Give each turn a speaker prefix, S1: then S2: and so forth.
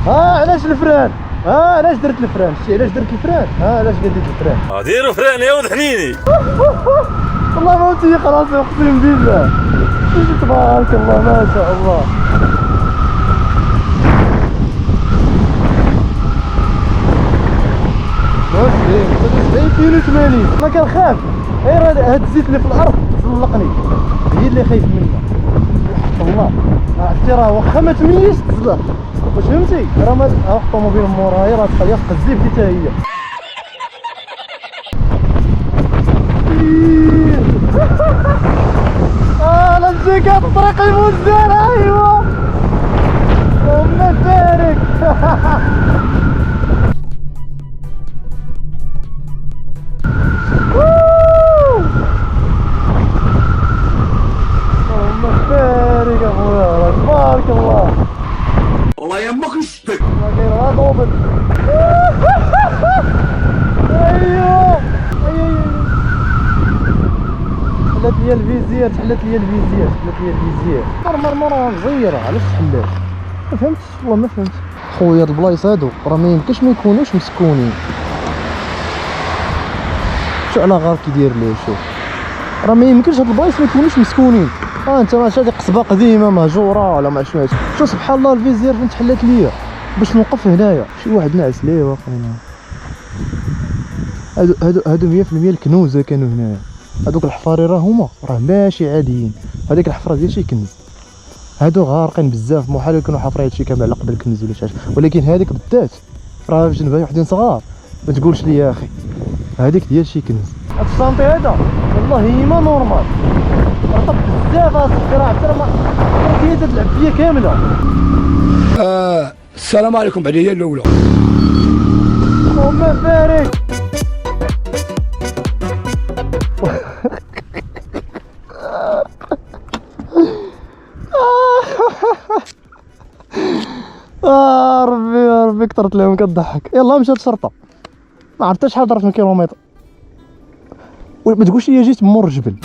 S1: علاش الفران؟ علاش درت الفران؟ شتي علاش درت الفران؟ علاش قديت الفران؟
S2: ديروا فران يا ولد حنيني.
S1: والله ما نتيق راسي اقسم بالله. تبارك الله ما شاء الله. زين 82 ما كنخاف غير هاد الزيت اللي في الارض زلقني، هي اللي خايف منها. وحق الله عرفتي راه واخا ما تميش تزلق، واش فهمتي؟ راه ما الطوموبيل مورايا راه تخليها تقزي بديتها هي. لا نجيك هاد الطريق المزدان. ايوا اللهم بارك. بارك اخويا تبارك الله.
S2: والله يمك نشتك.
S1: ما كاين غير دوبل. ايوا حلات ليا الفيزيات، مرة صغيرة علاش تحلات؟ ما فهمتش والله ما فهمتش. خويا هاد البلايص هادو راه ما يمكنش ما يكونوش مسكونين. شو على غار كيدير ليه؟ شوف راه ما يمكنش هاد البلايص ما يكونوش مسكونين. انت ماشي هادي قصبه قديمه مهجوره ولا ما شناش. شوف سبحان الله الفيزير فين تحلات ليا باش نوقف هنايا. شي واحد ناعس ليا واقيلا. هادو 100% الكنوزه كانوا هنايا. هادوك الحفاري راه ماشي عاديين. هذيك الحفره ديال شي كنز. هادو غارقين بزاف، محال يكونوا حافرين هادشي كامل على قبل الكنز ولا شي حاجه، ولكن هذيك بالذات راه في جنبها وحدين صغار. ما تقولش لي يا اخي هذيك ديال شي كنز. هاد الشانطي هذا والله ما نورمال، رطب بزاف اصاحبي، راه حتى ما كاين هاد العبيه كامله.
S3: السلام عليكم بعد هي الاولى.
S1: اللهم بارك. ربي كثرت لهم كضحك. يلا مشات الشرطه ما عرفتش شحال ضربت من كيلومتر. ما تقولش لي جيت من مور الجبل.